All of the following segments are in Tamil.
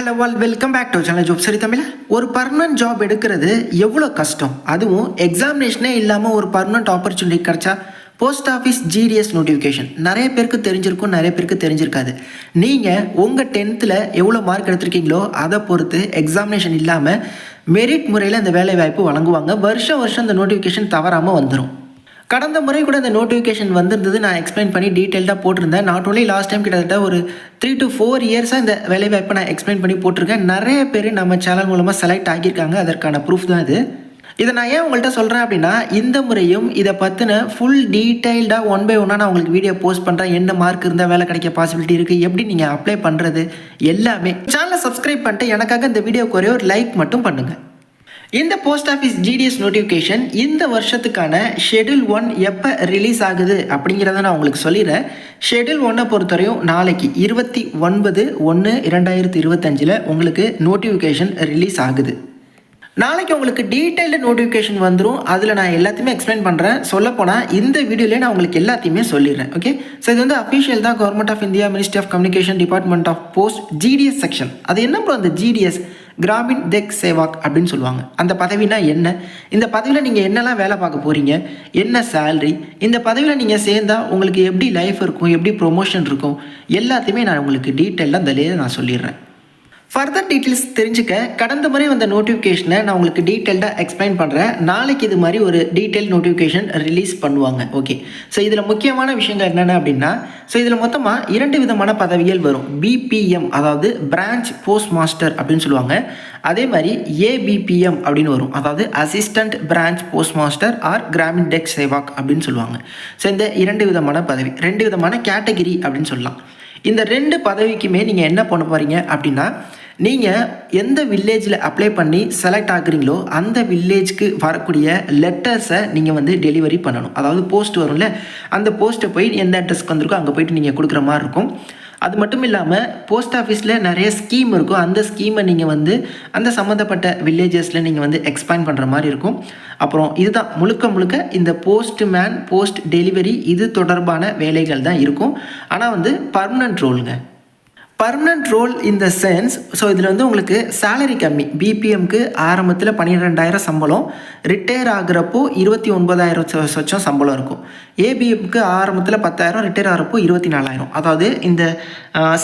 Hello all welcome back to channel job சரி தமிழ். ஒரு பர்மனன்ட் ஜாப் எடுக்கிறது எவ்வளோ கஷ்டம், அதுவும் எக்ஸாமினேஷனே இல்லாமல் ஒரு பர்மனன்ட் ஆப்பர்ச்சுனிட்டி கிடச்சா. போஸ்ட் ஆஃபீஸ் ஜிடிஎஸ் நோட்டிஃபிகேஷன் நிறைய பேருக்கு தெரிஞ்சிருக்கும், நிறைய பேருக்கு தெரிஞ்சிருக்காது. நீங்கள் உங்கள் 10th எவ்வளோ மார்க் எடுத்திருக்கீங்களோ அதை பொறுத்து எக்ஸாமினேஷன் இல்லாமல் மெரிட் முறையில் அந்த வேலை வாய்ப்பு வழங்குவாங்க. வருஷம் இந்த நோட்டிஃபிகேஷன் தவறாமல் வந்துடும். கடந்த முறை கூட இந்த நோட்டிஃபிகேஷன் வந்திருந்தது, நான் எக்ஸ்பிளைன் பண்ணி டீட்டெயில்டாக போட்டிருந்தேன். நாட் ஓன்லி லாஸ்ட் டைம் கிட்டத்தட்ட ஒரு 3 to 4 இயர்ஸாக இந்த வேலைவாய்ப்பை நான் எக்ஸ்பிளைன் பண்ணி போட்டிருக்கேன். நிறைய பேர் நம்ம சேனல் மூலமாக செலக்ட் ஆகியிருக்காங்க. அதற்கான ப்ரூஃப் தான் இது. இதை நான் ஏன் உங்கள்கிட்ட சொல்கிறேன் அப்படின்னா, இந்த முறையும் இதை பற்றின ஃபுல் டீட்டெயில்டாக 1 by 1 நான் உங்களுக்கு வீடியோ போஸ்ட் பண்ணுறேன். என்ன மார்க் இருந்தால் வேலை கிடைக்க பாசிபிலிட்டி இருக்குது, எப்படி நீங்கள் அப்ளை பண்ணுறது எல்லாமே. சேனலை சப்ஸ்கிரைப் பண்ணிட்டு எனக்காக இந்த வீடியோக்கு ஒரே ஒரு லைக் மட்டும் பண்ணுங்கள். இந்த போஸ்ட் ஆஃபீஸ் ஜிடிஎஸ் நோட்டிஃபிகேஷன் இந்த வருஷத்துக்கான ஷெட்யூல் 1 எப்போ ரிலீஸ் ஆகுது அப்படிங்கிறத நான் உங்களுக்கு சொல்லிடுறேன். ஷெட்யூல் 1 பொறுத்தவரையும் நாளைக்கு 29/1/2025 உங்களுக்கு நோட்டிஃபிகேஷன் ரிலீஸ் ஆகுது. நாளைக்கு உங்களுக்கு டீட்டெயில்டு நோட்டிஃபிகேஷன் வந்துடும். அதில் நான் எல்லாத்தையுமே எக்ஸ்பிளைன் பண்ணுறேன். சொல்லப்போனால் இந்த வீடியோலேயே நான் உங்களுக்கு எல்லாத்தையுமே சொல்லிடுறேன். ஓகே, ஸோ இது வந்து அஃபிஷியல் தான். Government of India, ministry of communication, department of post, GDS section. அது என்ன ப்ரோ அந்த ஜிடிஎஸ், கிராமின் டெக் சேவாக் அப்படின்னு சொல்லுவாங்க. அந்த பதவினா என்ன, இந்த பதவியில் நீங்கள் என்னெல்லாம் வேலை பார்க்க போகிறீங்க, என்ன சேலரி, இந்த பதவியில் நீங்கள் சேர்ந்தால் உங்களுக்கு எப்படி லைஃப் இருக்கும், எப்படி ப்ரொமோஷன் இருக்கும், எல்லாத்தையுமே நான் உங்களுக்கு டீட்டெயிலாக அதிலேயே நான் சொல்லிடுறேன். ஃபர்தர் டீட்டெயில்ஸ் தெரிஞ்சுக்க கடந்த முறை வந்த நோட்டிஃபிகேஷனை நான் உங்களுக்கு டீட்டெயில்டாக எக்ஸ்பிளைன் பண்ணுறேன். நாளைக்கு இது மாதிரி ஒரு டீட்டெயில் நோட்டிஃபிகேஷன் ரிலீஸ் பண்ணுவாங்க. ஓகே, ஸோ இதில் முக்கியமான விஷயங்கள் என்னென்ன அப்படின்னா, ஸோ இதில் மொத்தமாக 2 விதமான பதவிகள் வரும். பிபிஎம் அதாவது பிரான்ச் போஸ்ட் மாஸ்டர் அப்படின்னு சொல்லுவாங்க. அதே மாதிரி ஏபிபிஎம் அப்படின்னு வரும், அதாவது assistant branch post master or Gramin Dak Sevak அப்படின்னு சொல்லுவாங்க. ஸோ இந்த 2 விதமான பதவி, 2 விதமான கேட்டகிரி அப்படின்னு சொல்லலாம். இந்த 2 பதவிக்குமே நீங்கள் என்ன பண்ண போகிறீங்க அப்படின்னா, நீங்கள் எந்த வில்லேஜில் அப்ளை பண்ணி செலக்ட் ஆகுறீங்களோ அந்த வில்லேஜ்க்கு வரக்கூடிய லெட்டர்ஸை நீங்கள் வந்து டெலிவரி பண்ணணும். அதாவது போஸ்ட் வரும்ல, அந்த போஸ்ட்டை போய் எந்த அட்ரஸ்க்கு வந்திருக்கோ அங்கே போயிட்டு நீங்கள் கொடுக்குற மாதிரி இருக்கும். அது மட்டும் இல்லாமல் போஸ்ட் ஆஃபீஸில் நிறைய ஸ்கீம் இருக்கும். அந்த ஸ்கீமை நீங்கள் வந்து அந்த சம்மந்தப்பட்ட வில்லேஜஸில் நீங்கள் வந்து எக்ஸ்பேண்ட் பண்ணுற மாதிரி இருக்கும். அப்புறம் இதுதான் முழுக்க இந்த போஸ்ட்மேன், போஸ்ட் டெலிவரி இது தொடர்பான வேலைகள் தான் இருக்கும். ஆனால் வந்து பர்மனன்ட் ரோலுங்க. Permanent role in the sense, so இதில் வந்து உங்களுக்கு சேலரி கம்மி. பிபிஎம்க்கு ஆரம்பத்தில் 12,000 சம்பளம், ரிட்டையர் ஆகிறப்போ 29,000 சொச்சம் சம்பளம் இருக்கும். ஏபிஎம்க்கு ஆரம்பத்தில் 10,000, ரிட்டையர் ஆகிறப்போ 24,000. அதாவது இந்த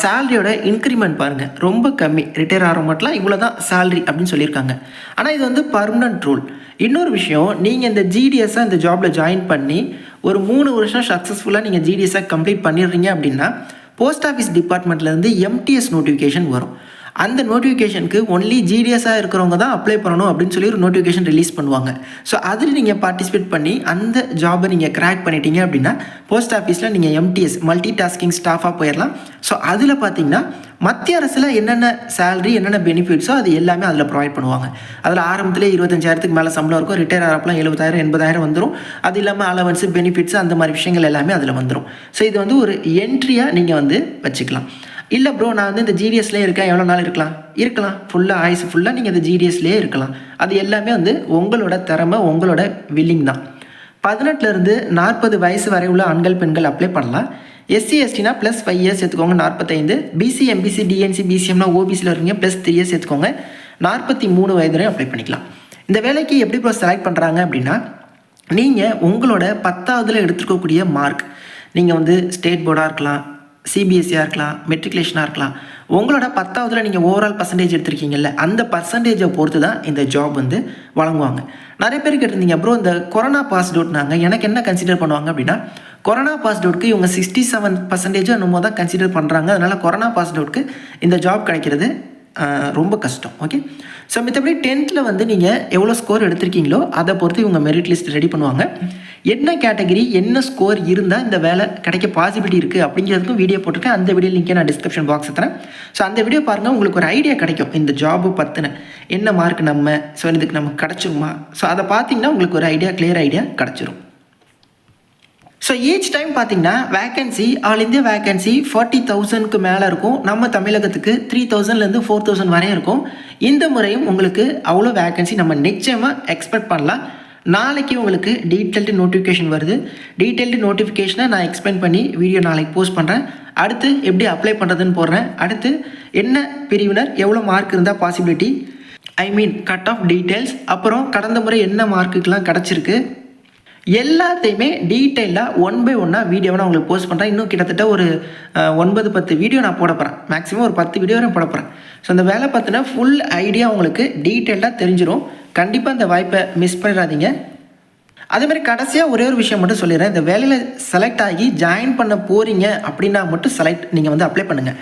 சேலரியோட இன்க்ரிமெண்ட் பாருங்கள், ரொம்ப கம்மி. ரிட்டையர் ஆகிற மட்டும் இவ்வளோ தான் சேலரி அப்படின்னு சொல்லியிருக்காங்க. ஆனால் இது வந்து பர்மனன்ட் ரோல். இன்னொரு விஷயம், நீங்கள் இந்த ஜிடிஎஸ்ஸை இந்த ஜாபில் ஜாயின் பண்ணி ஒரு 3 வருஷம் சக்ஸஸ்ஃபுல்லாக நீங்கள் ஜிடிஎஸ்ஸை கம்ப்ளீட் பண்ணிடுறீங்க அப்படின்னா போஸ்ட் ஆஃபீஸ் டிபார்ட்மெண்ட்லேருந்து எம்டிஎஸ் நோட்டிஃபிகேஷன் வரும். அந்த நோட்டிஃபிகேஷனுக்கு ஒன்லி ஜிடிஎஸ்ஸாக இருக்கிறவங்க தான் அப்ளை பண்ணணும் அப்படின்னு சொல்லி ஒரு நோட்டிஃபிகேஷன் ரிலீஸ் பண்ணுவாங்க. ஸோ அதில் நீங்கள் பார்ட்டிசிபேட் பண்ணி அந்த ஜாபை நீங்கள் கிராக் பண்ணிட்டீங்க அப்படின்னா போஸ்ட் ஆஃபீஸில் நீங்கள் எம்டிஎஸ் மல்டி டாஸ்கிங் ஸ்டாஃபாக போயிடலாம். ஸோ அதில் பார்த்தீங்கன்னா மத்திய அரசில் என்னென்ன சேலரி, என்னென்ன பெனிஃபிட்ஸோ அது எல்லாமே அதில் ப்ரொவைட் பண்ணுவாங்க. அதில் ஆரம்பத்திலே 25,000க்கு மேலே சம்பளம் இருக்கும். ரிட்டையர் ஆகிறப்பலாம் 70,000 80,000 வந்துடும். அது இல்லாமல் அலவன்ஸு, பெனிஃபிட்ஸு அந்த மாதிரி விஷயங்கள் எல்லாமே அதில் வந்துடும். ஸோ இது வந்து ஒரு என்ட்ரியாக நீங்கள் வந்து வச்சுக்கலாம். இல்லை ப்ரோ, நான் வந்து இந்த ஜிடிஎஸ்லேயே இருக்கேன், எவ்வளோ நாள் இருக்கலாம் ஃபுல்லாக ஆயுசு ஃபுல்லாக நீங்கள் இந்த ஜிடிஎஸ்லேயே இருக்கலாம். அது எல்லாமே வந்து உங்களோட திறமை, உங்களோட வில்லிங் தான். 18 to 40 வயசு வரை உள்ள ஆண்கள் பெண்கள் அப்ளை பண்ணலாம். எஸ்சி எஸ்டினா +5 years சேர்த்துக்கோங்க, 45. பிசி எம்பிசி டிஎன்சி பிசிஎம்னா ஓபிசியில் இருக்கீங்க, +3 years சேர்த்துக்கோங்க, 43 வயது வரை அப்ளை பண்ணிக்கலாம். இந்த வேலைக்கு எப்படி ப்ரோ செலக்ட் பண்ணுறாங்க அப்படின்னா, நீங்கள் உங்களோட 10th எடுத்துக்கக்கூடிய மார்க், நீங்கள் வந்து ஸ்டேட் போர்டாக இருக்கலாம், சிபிஎஸ்சியாக இருக்கலாம், மெட்ரிகுலேஷனாக இருக்கலாம், உங்களோட 10th நீங்கள் ஓவரால் பர்சன்டேஜ் எடுத்திருக்கீங்கல்ல, அந்த பர்சன்டேஜை பொறுத்து தான் இந்த ஜாப் வந்து வழங்குவாங்க. நிறைய பேர் கேட்டிருந்தீங்க ப்ரோ, இந்த கொரோனா பாஸ் அவுட் எனக்கு என்ன கன்சிடர் பண்ணுவாங்க அப்படின்னா, கொரோனா பாஸ் அவுட்க்கு இவங்க 67% என்னமோ தான் கன்சிடர் பண்ணுறாங்க. அதனால் கொரோனா பாஸ் அவுட்க்கு இந்த ஜாப் கிடைக்கிறது ரொம்ப கஷ்டம். ஓகே, ஸோ மற்றபடி 10th வந்து நீங்கள் எவ்வளோ ஸ்கோர் எடுத்திருக்கீங்களோ அதை பொறுத்து இவங்க மெரிட் லிஸ்ட் ரெடி பண்ணுவாங்க. என்ன கேட்டகரி, என்ன ஸ்கோர் இருந்தால் இந்த வேலை கிடைக்க பாசிபிலிட்டி இருக்குது அப்படிங்கிறதுக்கும் வீடியோ போட்டிருக்கேன். அந்த வீடியோ லிங்க்கை நான் டிஸ்கிரிப்ஷன் பாக்ஸ் தரேன். ஸோ அந்த வீடியோ பாருங்கள், உங்களுக்கு ஒரு ஐடியா கிடைக்கும் இந்த ஜாபு பற்றின என்ன மார்க் நம்ம, ஸோ இதுக்கு நமக்கு கிடச்சிருமா. ஸோ அதை பார்த்தீங்கன்னா உங்களுக்கு ஒரு கிளியர் ஐடியா கிடச்சிரும். ஸோ ஈச் டைம் பார்த்தீங்கன்னா வேக்கன்சி, ஆல் இந்தியா வேக்கன்சி 40,000க்கு மேலே இருக்கும். நம்ம தமிழகத்துக்கு 3,000லேருந்து 4,000 வரையும் இருக்கும். இந்த முறையும் உங்களுக்கு அவ்வளோ வேக்கன்சி நம்ம நிச்சயமாக எக்ஸ்பெக்ட் பண்ணலாம். நாளைக்கு உங்களுக்கு டீட்டெயில்டு நோட்டிஃபிகேஷன் வருது. டீட்டெயில்டு நோட்டிஃபிகேஷனை நான் எக்ஸ்பிளைன் பண்ணி வீடியோ நாளைக்கு போஸ்ட் பண்ணுறேன். அடுத்து எப்படி அப்ளை பண்ணுறதுன்னு போடுறேன். அடுத்து என்ன பிரிவினர், எவ்வளோ மார்க் இருந்தால் பாசிபிலிட்டி, கட் ஆஃப் டீட்டெயில்ஸ், அப்புறம் கடந்த முறை என்ன மார்க்குக்கெலாம் கிடச்சிருக்கு, எல்லாத்தையுமே டீட்டெயிலாக 1 by 1 வீடியோவை நான் உங்களுக்கு போஸ்ட் பண்ணுறேன். இன்னும் கிட்டத்தட்ட ஒரு 9-10 வீடியோ நான் போட போகிறேன். மேக்ஸிமம் ஒரு 10 வீடியோ நான் போட போகிறேன். ஸோ அந்த வேலை பார்த்தினா ஃபுல் ஐடியா உங்களுக்கு டீட்டெயிலாக தெரிஞ்சிடும். கண்டிப்பாக இந்த வாய்ப்பை மிஸ் பண்ணிடாதீங்க. அதேமாதிரி கடைசியாக ஒரே ஒரு விஷயம் மட்டும் சொல்லிடுறேன். இந்த வேலையில் செலக்ட் ஆகி ஜாயின் பண்ண போகிறீங்க அப்படின்னா மட்டும் நீங்கள் வந்து அப்ளை பண்ணுங்கள்.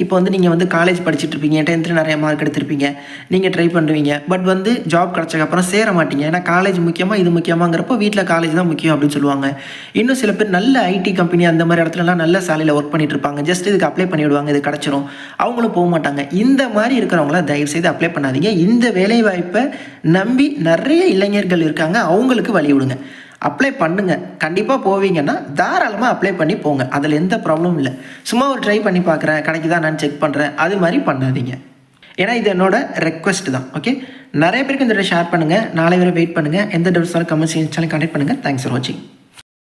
இப்போ வந்து நீங்கள் வந்து காலேஜ் படிச்சுட்டு இருப்பீங்க, 10th நிறைய மார்க் எடுத்திருப்பீங்க, நீங்கள் ட்ரை பண்ணுவீங்க. பட் வந்து ஜாப் கிடச்சக்கப்புறம் சேர மாட்டீங்க. ஏன்னா காலேஜ் முக்கியமாக இது முக்கியமாங்கிறப்போ வீட்டில் காலேஜ் தான் முக்கியம் அப்படின்னு சொல்லுவாங்க. இன்னும் சில பேர் நல்ல ஐடி கம்பெனி அந்த மாதிரி இடத்துலலாம் நல்ல சாலையில் ஒர்க் பண்ணிட்டு இருப்பாங்க. ஜஸ்ட் இதுக்கு அப்ளை பண்ணி விடுவாங்க, இது கிடச்சிரும், அவங்களும் போக மாட்டாங்க. இந்த மாதிரி இருக்கிறவங்களாம் தயவுசெய்து அப்ளை பண்ணாதீங்க. இந்த வேலை வாய்ப்பை நம்பி நிறைய இளைஞர்கள் இருக்காங்க, அவங்களுக்கு வழி விடுங்க. அப்ளை பண்ணுங்கள். கண்டிப்பாக போவீங்கன்னா தாராளமாக அப்ளை பண்ணி போங்க. அதில் எந்த ப்ராப்ளமும் இல்லை. சும்மா ஒரு ட்ரை பண்ணி பார்க்குறேன், கிடைக்குதா நான் செக் பண்ணுறேன், அது மாதிரி பண்ணாதீங்க. ஏன்னா இது என்னோட ரெக்வஸ்ட் தான். ஓகே, நிறைய பேருக்கு இந்த ஷேர் பண்ணுங்கள். நாளை வரை வெயிட் பண்ணுங்கள். எந்த டவுட்ஸாலும் கமெண்ட்ஸ் கான்டெக்ட் பண்ணுங்கள். தேங்க்ஸ் ஃபார் வாட்சிங்.